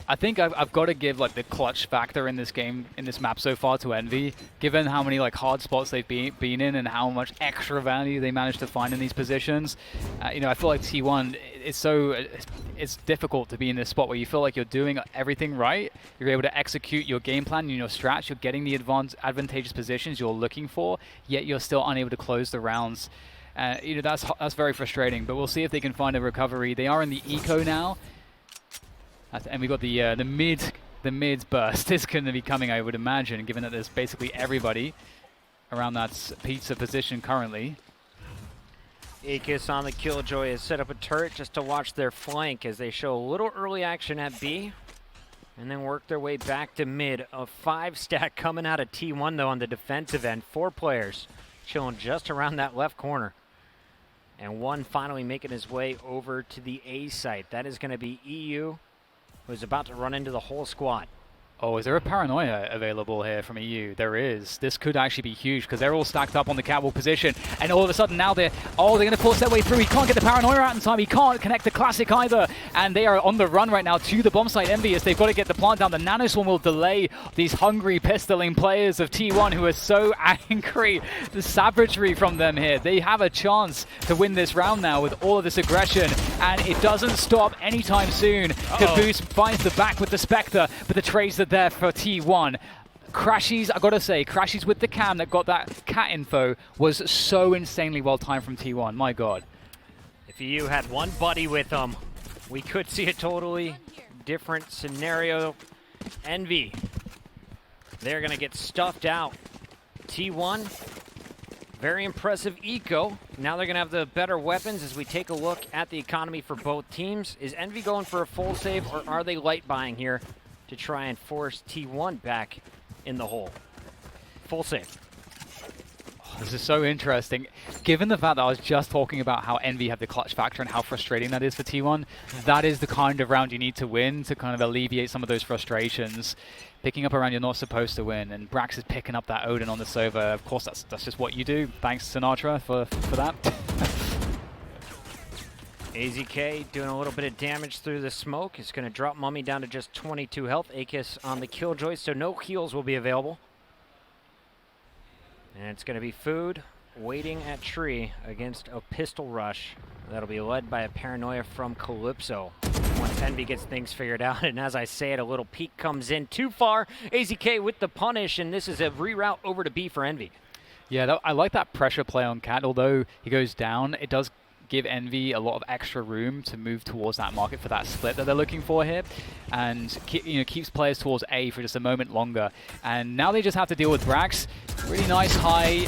Speaker 2: I think I've got to give like the clutch factor in this game, in this map so far, to Envy, given how many like hard spots they've been in and how much extra value they managed to find in these positions. You know, I feel like T1, it's difficult to be in this spot where you feel like you're doing everything right. You're able to execute your game plan and your strats. You're getting the advantageous positions you're looking for, yet you're still unable to close the rounds. You know, that's very frustrating. But we'll see if they can find a recovery. They are in the eco now. And we've got the mid burst is going to be coming, I would imagine, given that there's basically everybody around that pizza position currently.
Speaker 1: aKis on the Killjoy has set up a turret just to watch their flank as they show a little early action at B. and then work their way back to mid. A 5-stack coming out of T1 though on the defensive end. 4 players chilling just around that left corner. And one finally making his way over to the A site. That is going to be eeiu, who's about to run into the whole squad.
Speaker 2: Oh, is there a paranoia available here from eeiu? There is. This could actually be huge because they're all stacked up on the catwalk position. And all of a sudden now they're going to force their way through. He can't get the paranoia out in time. He can't connect the classic either. And they are on the run right now to the bomb site. Envious. They've got to get the plant down. The nanoswarm will delay these hungry pistoling players of T1 who are so angry. The savagery from them here. They have a chance to win this round now with all of this aggression. And it doesn't stop anytime soon. Kaboose finds the back with the Spectre, but the trades are there for T1. Crashies, I gotta say, Crashies with the cam that got that cat info was so insanely well timed from T1. My god.
Speaker 1: If eeiu had one buddy with them, we could see a totally different scenario. Envy, they're gonna get stuffed out. T1, very impressive eco. Now they're gonna have the better weapons as we take a look at the economy for both teams. Is Envy going for a full save, or are they light buying here to try and force T1 back in the hole? Full save.
Speaker 2: Oh, this is so interesting. Given the fact that I was just talking about how Envy have the clutch factor and how frustrating that is for T1, that is the kind of round you need to win to kind of alleviate some of those frustrations. Picking up a round you're not supposed to win, and Brax is picking up that Omen on the Sova. Of course, that's just what you do. Thanks, Sinatra, for that.
Speaker 1: AZK doing a little bit of damage through the smoke. It's going to drop mummAy down to just 22 health. aKis on the Killjoy, so no heals will be available. And it's going to be food waiting at tree against a pistol rush. That'll be led by a paranoia from Calypso once Envy gets things figured out. And as I say it, a little peek comes in too far. AZK with the punish, and this is a reroute over to B for Envy.
Speaker 2: Yeah, I like that pressure play on Cat. Although he goes down, it does give Envy a lot of extra room to move towards that market for that split that they're looking for here, and keeps players towards A for just a moment longer. And now they just have to deal with Brax. Really nice high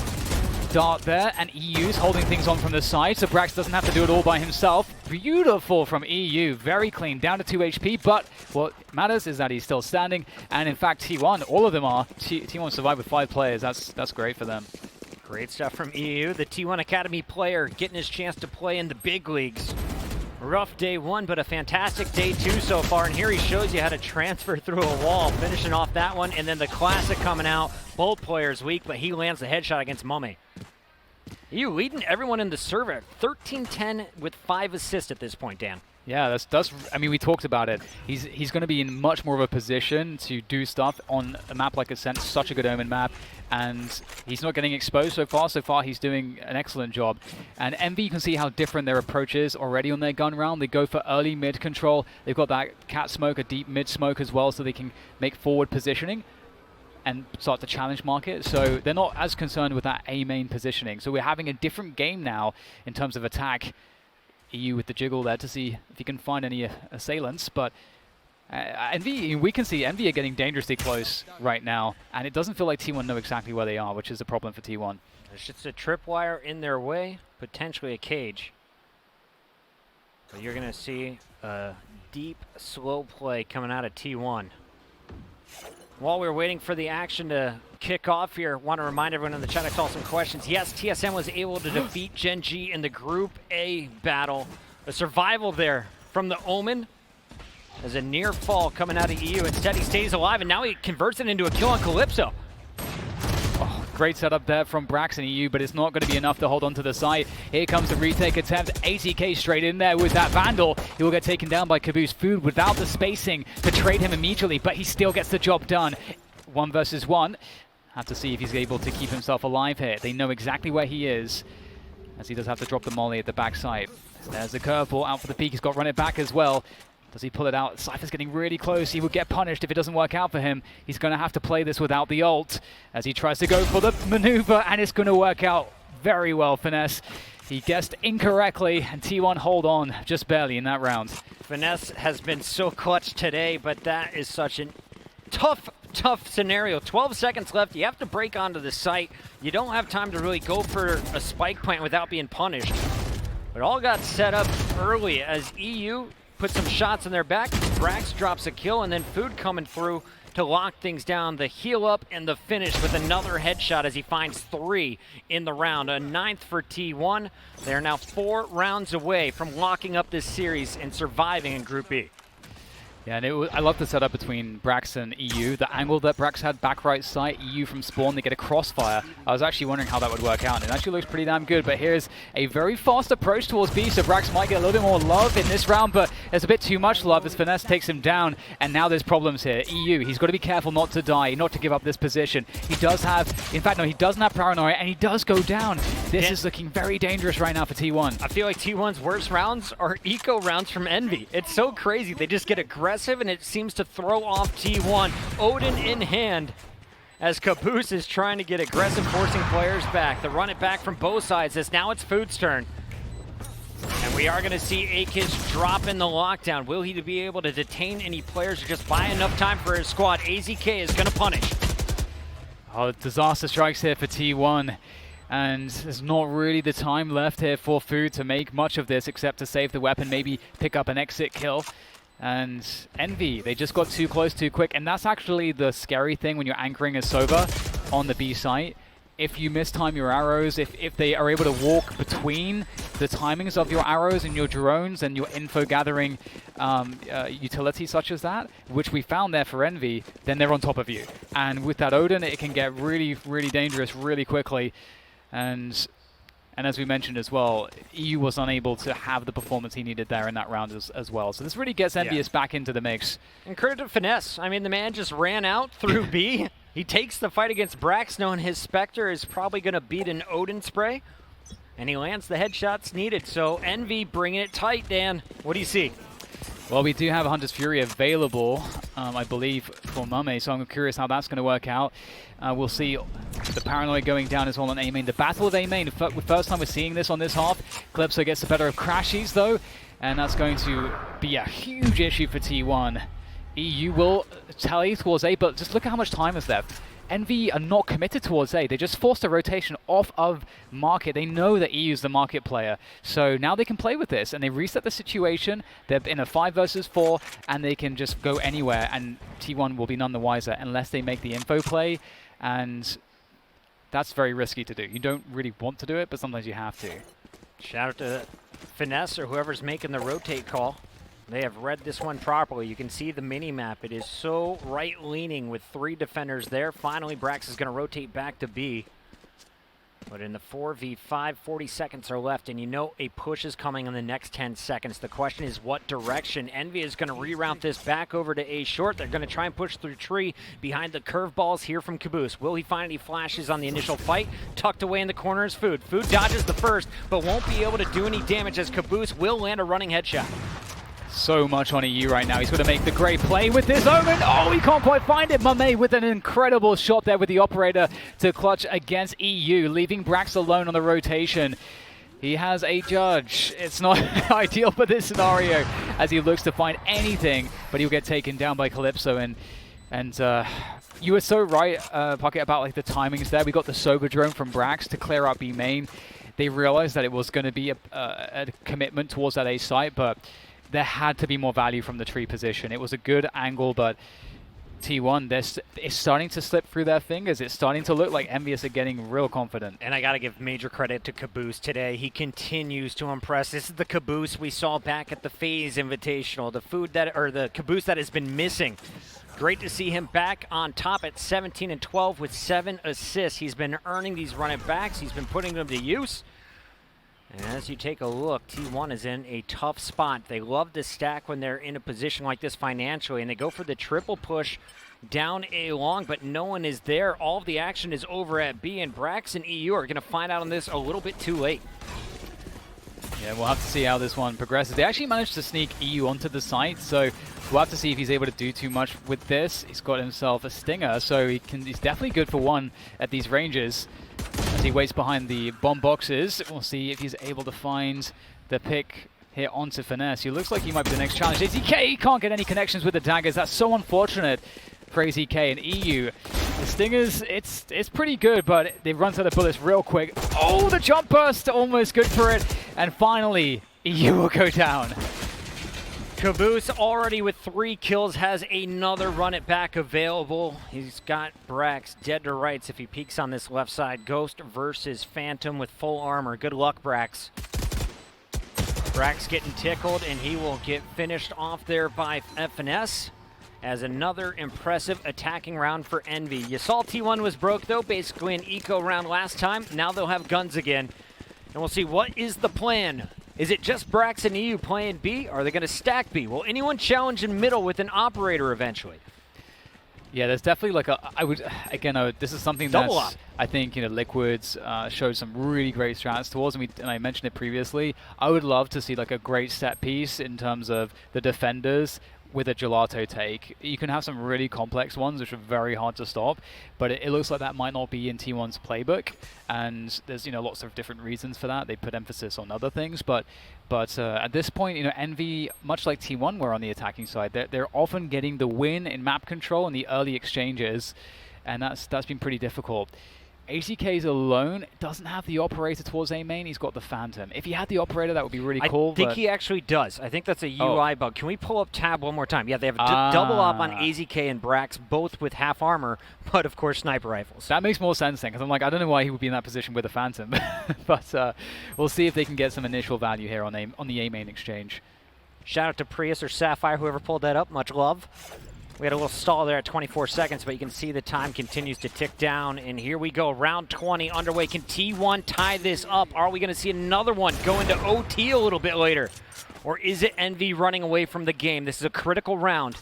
Speaker 2: dart there, and eeiu's holding things on from the side, so Brax doesn't have to do it all by himself. Beautiful from eeiu, very clean, down to 2 HP, but what matters is that he's still standing, and in fact T1, all of them are. T1 survived with 5 players, that's great for them.
Speaker 1: Great stuff from eeiu, the T1 Academy player getting his chance to play in the big leagues. Rough day 1, but a fantastic day 2 so far, and here he shows you how to transfer through a wall, finishing off that one, and then the classic coming out. Both players weak, but he lands the headshot against mummAy. eeiu leading everyone in the server, 13-10 with 5 assists at this point, Dan.
Speaker 2: Yeah, that's. I mean, we talked about it. He's going to be in much more of a position to do stuff on a map like Ascent, such a good Omen map, and he's not getting exposed so far. So far, he's doing an excellent job. And Envy, you can see how different their approach is already on their gun round. They go for early mid control. They've got that cat smoke, a deep mid smoke as well, so they can make forward positioning and start to challenge market. So they're not as concerned with that A main positioning. So we're having a different game now in terms of attack. eeiu with the jiggle there to see if he can find any assailants, but Envy, we can see Envy are getting dangerously close right now, and it doesn't feel like T1 know exactly where they are, which is a problem for T1.
Speaker 1: There's just a tripwire in their way, potentially a cage. But you're going to see a deep, slow play coming out of T1. While we're waiting for the action to kick off here, I want to remind everyone in the chat I saw some questions. Yes, TSM was able to defeat Gen G in the Group A battle. A survival there from the Omen. As a near fall coming out of eeiu. Instead, he stays alive, and now he converts it into a kill on Calypso.
Speaker 2: Oh, great setup there from Brax and eeiu, but it's not going to be enough to hold on to the site. Here comes the retake attempt. AZK straight in there with that Vandal. He will get taken down by Kaboose. Food without the spacing to trade him immediately, but he still gets the job done. 1 versus 1. Have to see if he's able to keep himself alive here. They know exactly where he is, as he does have to drop the molly at the backside. There's the curveball out for the peak. He's got to run it back as well. Does he pull it out? Cypher's getting really close. He will get punished if it doesn't work out for him. He's going to have to play this without the ult as he tries to go for the maneuver, and it's going to work out very well. Finesse. He guessed incorrectly, and T1 hold on just barely in that round.
Speaker 1: Finesse has been so clutch today, but that is such a tough scenario. 12 seconds left. You have to break onto the site. You don't have time to really go for a spike plant without being punished. But all got set up early as eeiu put some shots in their back. Brax drops a kill, and then Food coming through to lock things down. The heal up and the finish with another headshot as he finds 3 in the round. A 9th for T1. They're now 4 rounds away from locking up this series and surviving in Group B.
Speaker 2: Yeah, and I love the setup between Brax and eeiu. The angle that Brax had back right side, eeiu from spawn, they get a crossfire. I was actually wondering how that would work out, and it actually looks pretty damn good. But here's a very fast approach towards B, so Brax might get a little bit more love in this round, but there's a bit too much love as Finesse takes him down, and now there's problems here. eeiu, he's got to be careful not to die, not to give up this position. He does have, in fact, no, he doesn't have paranoia, and he does go down. This is looking very dangerous right now for T1.
Speaker 1: I feel like T1's worst rounds are eco rounds from Envy. It's so crazy. They just get aggressive, and it seems to throw off T1. Oden in hand as kaboose is trying to get aggressive, forcing players back. They run it back from both sides as now it's Food's turn. And we are going to see aKis drop in the lockdown. Will he be able to detain any players or just buy enough time for his squad? AZK is going to punish.
Speaker 2: Oh, disaster strikes here for T1. And there's not really the time left here for Food to make much of this except to save the weapon, maybe pick up an exit kill. And Envy, they just got too close too quick, and that's actually the scary thing when you're anchoring a Sova on the B site. If you mistime your arrows, if they are able to walk between the timings of your arrows and your drones and your info gathering utility such as that, which we found there for Envy, then they're on top of you. And with that Odin, it can get really, really dangerous really quickly. And as we mentioned as well, eeiu was unable to have the performance he needed there in that round as well. So this really gets Envious back into the mix.
Speaker 1: And credit to Finesse. I mean, the man just ran out through B. He takes the fight against Brax, knowing his Spectre is probably going to beat an Odin spray. And he lands the headshots needed. So Envy bringing it tight, Dan. What do you see?
Speaker 2: Well, we do have Hunter's Fury available, I believe, for mummAy, so I'm curious how that's going to work out. We'll see the paranoia going down as well on A main. The battle of A main, first time we're seeing this on this half. Calypso gets the better of crashies, though, and that's going to be a huge issue for T1. eeiu will tally towards A, but just look at how much time is left. Envy are not committed towards A. They just forced a rotation off of market. They know that eeiu is the market player. So now they can play with this, and they reset the situation. They're in a 5 versus 4, and they can just go anywhere, and T1 will be none the wiser unless they make the info play, and that's very risky to do. You don't really want to do it, but sometimes you have to.
Speaker 1: Shout out to Finesse or whoever's making the rotate call. They have read this one properly. You can see the mini-map. It is so right-leaning with 3 defenders there. Finally, Brax is going to rotate back to B. But in the 4v5, 40 seconds are left, and you know a push is coming in the next 10 seconds. The question is what direction. Envy is going to reroute this back over to A short. They're going to try and push through tree behind the curveballs here from kaboose. Will he find any flashes on the initial fight? Tucked away in the corner is Food. Food dodges the first, but won't be able to do any damage as kaboose will land a running headshot.
Speaker 2: So much on eeiu right now. He's going to make the great play with this Omen. Oh, he can't quite find it. mummAy with an incredible shot there with the operator to clutch against eeiu, leaving Brax alone on the rotation. He has a judge. It's not ideal for this scenario as he looks to find anything, but he'll get taken down by Calypso. And you were so right, Pocket, about like the timings there. We got the Sova drone from Brax to clear out B main. They realized that it was going to be a commitment towards that A site, but there had to be more value from the tree position. It was a good angle, but T1, it's starting to slip through their fingers. It's starting to look like Envious are getting real confident.
Speaker 1: And I got to give major credit to kaboose today. He continues to impress. This is the kaboose we saw back at the FaZe Invitational. The kaboose that has been missing. Great to see him back on top at 17 and 12 with 7 assists. He's been earning these running backs. He's been putting them to use. And as you take a look, T1 is in a tough spot. They love to stack when they're in a position like this financially, and they go for the triple push down A long, but no one is there. All of the action is over at B, and Brax and eeiu are going to find out on this a little bit too late.
Speaker 2: Yeah, we'll have to see how this one progresses. They actually managed to sneak eeiu onto the site, so we'll have to see if he's able to do too much with this. He's got himself a stinger, so he's definitely good for 1 at these ranges. As he waits behind the bomb boxes, we'll see if he's able to find the pick here onto Finesse. He looks like he might be the next challenge. AZK can't get any connections with the daggers. That's so unfortunate for AZK and eeiu. The stingers, it's pretty good, but they run to the bullets real quick. Oh, the jump burst, almost good for it. And finally, eeiu will go down.
Speaker 1: Kaboose already with 3 kills has another run it back available. He's got Brax dead to rights if he peeks on this left side. Ghost versus Phantom with full armor. Good luck, Brax. Brax getting tickled, and he will get finished off there by FNS as another impressive attacking round for Envy. You saw T1 was broke, though, basically an eco round last time. Now they'll have guns again, and we'll see what is the plan. Is it just Brax and eeiu playing B? Are they going to stack B? Will anyone challenge in middle with an operator eventually?
Speaker 2: Yeah, there's definitely like this is something that I think, Liquids showed some really great strats towards, and I mentioned it previously. I would love to see like a great set piece in terms of the defenders with a gelato take. You can have some really complex ones which are very hard to stop, but it looks like that might not be in T1's playbook, and there's lots of different reasons for that. They put emphasis on other things, but at this point, Envy, much like T1 were on the attacking side, they're often getting the win in map control in the early exchanges, and that's been pretty difficult. aKis alone doesn't have the operator towards A main. He's got the Phantom. If he had the operator, that would be really cool.
Speaker 1: I think he actually does. I think that's a UI bug. Can we pull up tab one more time? Yeah, they have a double op on aZK and Brax, both with half armor, but of course sniper rifles.
Speaker 2: That makes more sense then, because I'm like, I don't know why he would be in that position with a Phantom. But we'll see if they can get some initial value here on the A main exchange.
Speaker 1: Shout out to Prius or Sapphire, whoever pulled that up. Much love. We had a little stall there at 24 seconds, but you can see the time continues to tick down. And here we go, round 20 underway. Can T1 tie this up? Are we going to see another one go into OT a little bit later? Or is it Envy running away from the game? This is a critical round.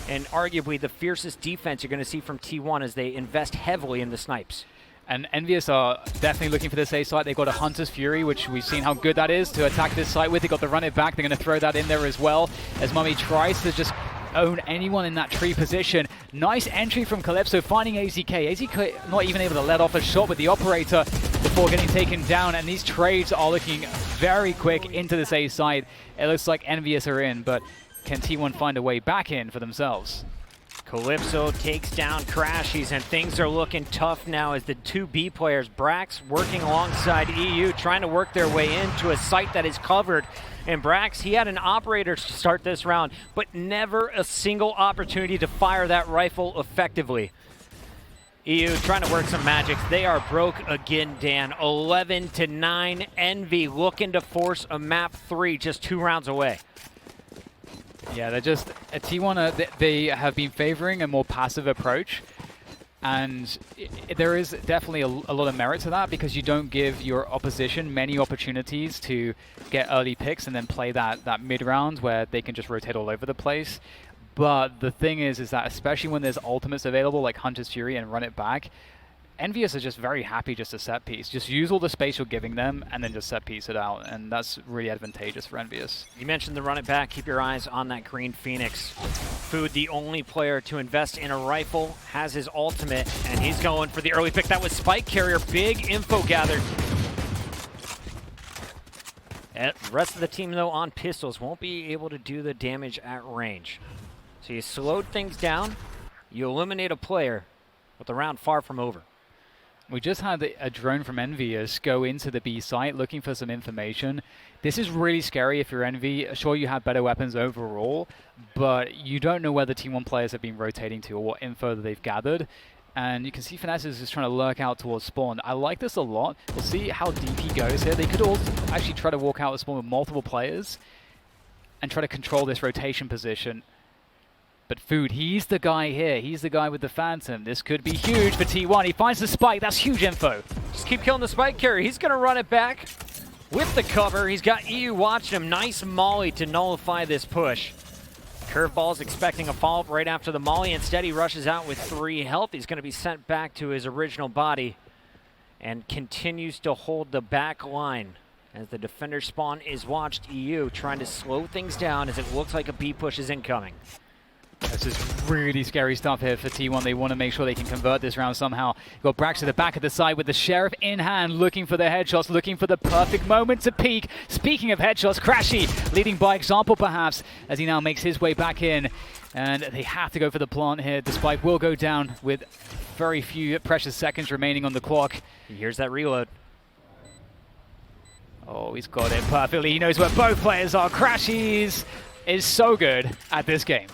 Speaker 1: And arguably the fiercest defense you're going to see from T1 as they invest heavily in the snipes.
Speaker 2: And Envious are definitely looking for this A site. They've got a Hunter's Fury, which we've seen how good that is to attack this site with. They've got the run it back. They're going to throw that in there as well, as mummAy tries to just own anyone in that tree position. Nice entry from Calypso, finding aZK. aZK not even able to let off a shot with the operator before getting taken down, and these trades are looking very quick into this A site. It looks like Envious are in, but can T1 find a way back in for themselves?
Speaker 1: Calypso takes down crashies, and things are looking tough now as the 2 B players, Brax working alongside eeiu, trying to work their way into a site that is covered. And Brax, he had an operator to start this round, but never a single opportunity to fire that rifle effectively. eeiu trying to work some magic. They are broke again, Dan. 11-9. Envy looking to force a map 3 just 2 rounds away.
Speaker 2: Yeah, they're just T1. They have been favoring a more passive approach, and there is definitely a lot of merit to that, because you don't give your opposition many opportunities to get early picks and then play that mid round where they can just rotate all over the place. But the thing is that especially when there's ultimates available like Hunter's Fury and Run It Back, Envious are just very happy just to set piece. Just use all the space you're giving them and then just set piece it out, and that's really advantageous for Envious.
Speaker 1: You mentioned the run it back. Keep your eyes on that green Phoenix. Food, the only player to invest in a rifle, has his ultimate, and he's going for the early pick. That was Spike Carrier. Big info gathered. And the rest of the team, though, on pistols won't be able to do the damage at range. So you slowed things down, you eliminate a player, with the round far from over.
Speaker 2: We just had a drone from Envious go into the B site looking for some information. This is really scary if you're Envy. Sure, you have better weapons overall, but you don't know where the Team 1 players have been rotating to or what info that they've gathered. And you can see Finesse is just trying to lurk out towards spawn. I like this a lot. We'll see how deep he goes here. They could also actually try to walk out of spawn with multiple players and try to control this rotation position. But Food, he's the guy here. He's the guy with the Phantom. This could be huge for T1. He finds the spike. That's huge info.
Speaker 1: Just keep killing the spike carrier. He's going to run it back with the cover. He's got eeiu watching him. Nice molly to nullify this push. Curveball's expecting a follow-up right after the molly. Instead, he rushes out with 3 health. He's going to be sent back to his original body and continues to hold the back line as the defender spawn is watched. eeiu trying to slow things down as it looks like a B push is incoming.
Speaker 2: This is really scary stuff here for T1. They want to make sure they can convert this round somehow. Got Brax to the back of the side with the Sheriff in hand, looking for the headshots, looking for the perfect moment to peak. Speaking of headshots, Crashy leading by example perhaps, as he now makes his way back in. And they have to go for the plant here. The spike will go down with very few precious seconds remaining on the clock.
Speaker 1: Here's that reload.
Speaker 2: Oh, he's got it perfectly. He knows where both players are. crashies is so good at this game.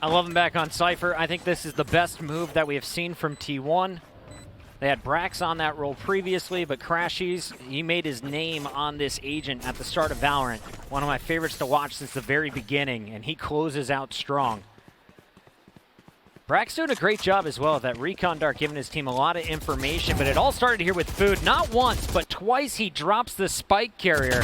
Speaker 1: I love him back on Cypher. I think this is the best move that we have seen from T1. They had Brax on that role previously, but crashies, he made his name on this agent at the start of Valorant. One of my favorites to watch since the very beginning, and he closes out strong. Brax doing a great job as well at that recon dart, giving his team a lot of information, but it all started here with Food. Not once, but twice he drops the spike carrier.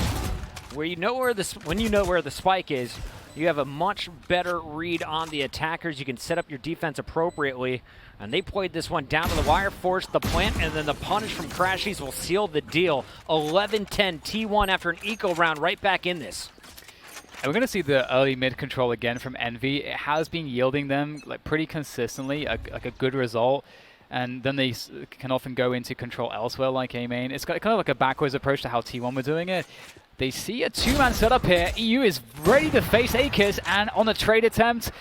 Speaker 1: When you know where the spike is, you have a much better read on the attackers. You can set up your defense appropriately. And they played this one down to the wire, forced the plant, and then the punish from crashies will seal the deal. 11-10 T1 after an eco round right back in this.
Speaker 2: And we're going to see the early mid control again from Envy. It has been yielding them like pretty consistently, like a good result. And then they can often go into control elsewhere like aMain. It's kind of like a backwards approach to how T1 were doing it. They see a two-man setup here. eeiu is ready to face aKis, and on the trade attempt,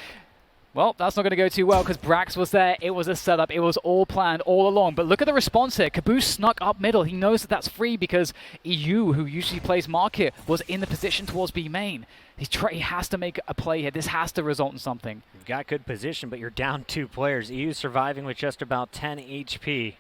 Speaker 2: well, that's not going to go too well because Brax was there. It was a setup. It was all planned all along. But look at the response here. kaboose snuck up middle. He knows that that's free because eeiu, who usually plays market, was in the position towards B main. He has to make a play here. This has to result in something.
Speaker 1: You've got good position, but you're down 2 players. eeiu surviving with just about 10 HP.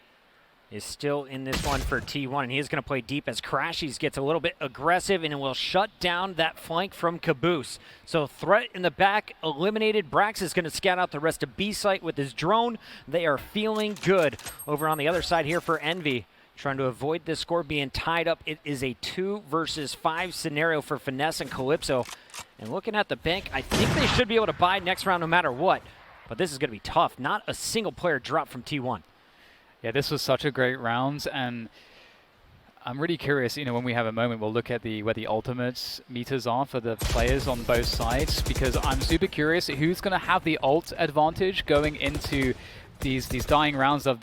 Speaker 1: Is still in this one for T1, and he is going to play deep as crashies gets a little bit aggressive and will shut down that flank from kaboose. So threat in the back eliminated. Brax is going to scout out the rest of B site with his drone. They are feeling good over on the other side here for Envy. Trying to avoid this score being tied up. It is a 2 versus 5 scenario for Finesse and Calypso. And looking at the bank, I think they should be able to buy next round no matter what. But this is going to be tough. Not a single player dropped from T1.
Speaker 2: Yeah, this was such a great round, and I'm really curious, when we have a moment, we'll look at where the ultimates meters are for the players on both sides, because I'm super curious who's going to have the ult advantage going into these dying rounds of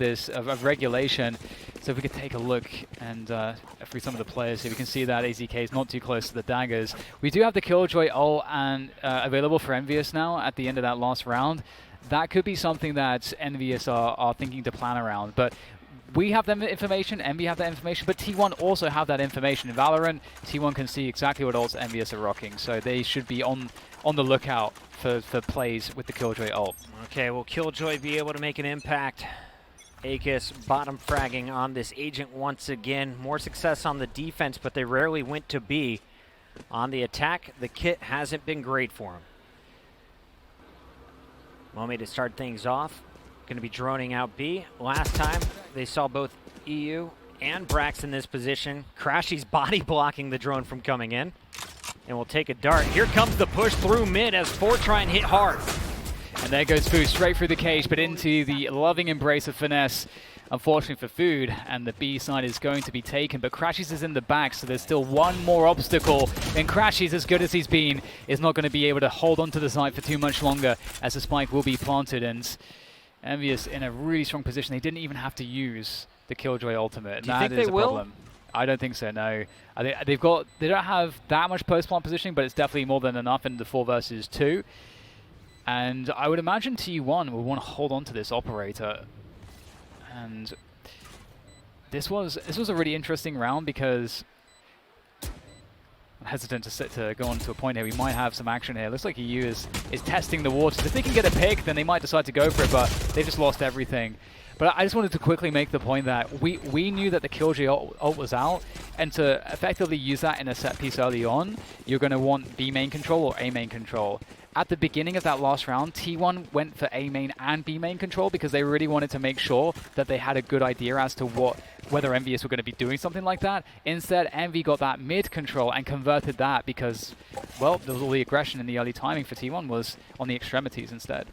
Speaker 2: regulation. So if we could take a look and through some of the players here, we can see that AZK is not too close to the daggers. We do have the Killjoy ult and available for Envious now at the end of that last round. That could be something that Envious are thinking to plan around. But we have that information, Envy have that information, but T1 also have that information. In Valorant, T1 can see exactly what ults Envious are rocking, so they should be on the lookout for plays with the Killjoy ult.
Speaker 1: Okay, will Killjoy be able to make an impact? aKis bottom fragging on this agent once again. More success on the defense, but they rarely went to B. On the attack, the kit hasn't been great for him. mummAy to start things off. Going to be droning out B. Last time, they saw both eeiu and Brax in this position. crashies body blocking the drone from coming in. And we'll take a dart. Here comes the push through mid as 4 try and hit hard.
Speaker 2: And there goes Food straight through the cage, but into the loving embrace of Finesse. Unfortunately for Food, and the B side is going to be taken, but crashies is in the back, so there's still one more obstacle. And crashies, as good as he's been, is not going to be able to hold on to the site for too much longer, as the spike will be planted. And Envious in a really strong position. They didn't even have to use the Killjoy ultimate.
Speaker 1: Do you think they will?
Speaker 2: Problem. I don't think so, no. They don't have that much post-plant positioning, but it's definitely more than enough in the 4 versus 2. And I would imagine T1 will want to hold on to this operator. And this was a really interesting round because I'm hesitant to go on to a point here. We might have some action here. Looks like eeiu is testing the waters. If they can get a pick, then they might decide to go for it, but they just lost everything. But I just wanted to quickly make the point that we knew that the Killjoy ult was out, and to effectively use that in a set piece early on, you're going to want B main control or A main control. At the beginning of that last round, T1 went for A main and B main control because they really wanted to make sure that they had a good idea as to whether Envious were going to be doing something like that. Instead, Envy got that mid control and converted that because, well, there was all the aggression in the early timing for T1 was on the extremities instead.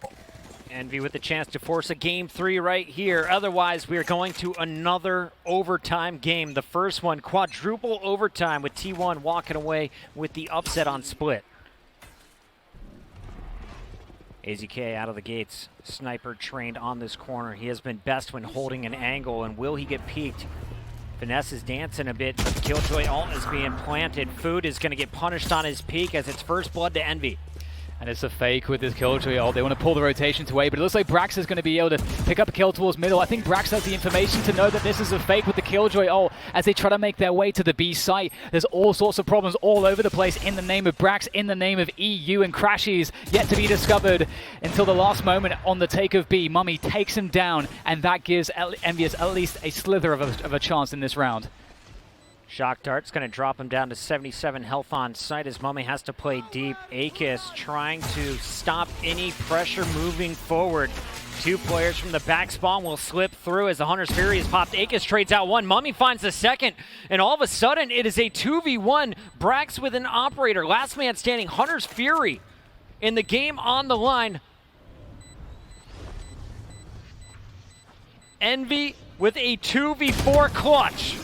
Speaker 1: Envy with the chance to force a game 3 right here. Otherwise, we are going to another overtime game. The first one, quadruple overtime with T1 walking away with the upset on split. AZK out of the gates. Sniper trained on this corner. He has been best when holding an angle, and will he get peeked? Finesse is dancing a bit, but the Killjoy ult is being planted. Food is going to get punished on his peek as it's first blood to Envy.
Speaker 2: And it's a fake with this Killjoy ult. They want to pull the rotations away, but it looks like Brax is going to be able to pick up a kill towards middle. I think Brax has the information to know that this is a fake with the Killjoy ult as they try to make their way to the B site. There's all sorts of problems all over the place in the name of Brax, in the name of eeiu, and crashies yet to be discovered until the last moment on the take of B. mummAy takes him down, and that gives Envious at least a slither of a chance in this round.
Speaker 1: Shock Dart's going to drop him down to 77 health on site as mummAy has to play deep. aKis trying to stop any pressure moving forward. 2 players from the back spawn will slip through as the Hunter's Fury is popped. aKis trades out one. mummAy finds the second. And all of a sudden, it is a 2v1. Brax with an operator. Last man standing. Hunter's Fury in the game on the line. Envy with a 2v4 clutch.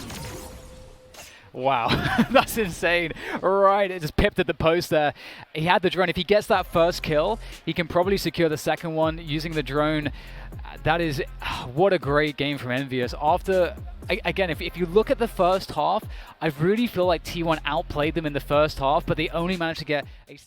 Speaker 2: Wow, that's insane. Right, it just pipped at the post there. He had the drone. If he gets that first kill, he can probably secure the second one using the drone. That is, what a great game from Envious. After, again, if you look at the first half, I really feel like T1 outplayed them in the first half, but they only managed to get a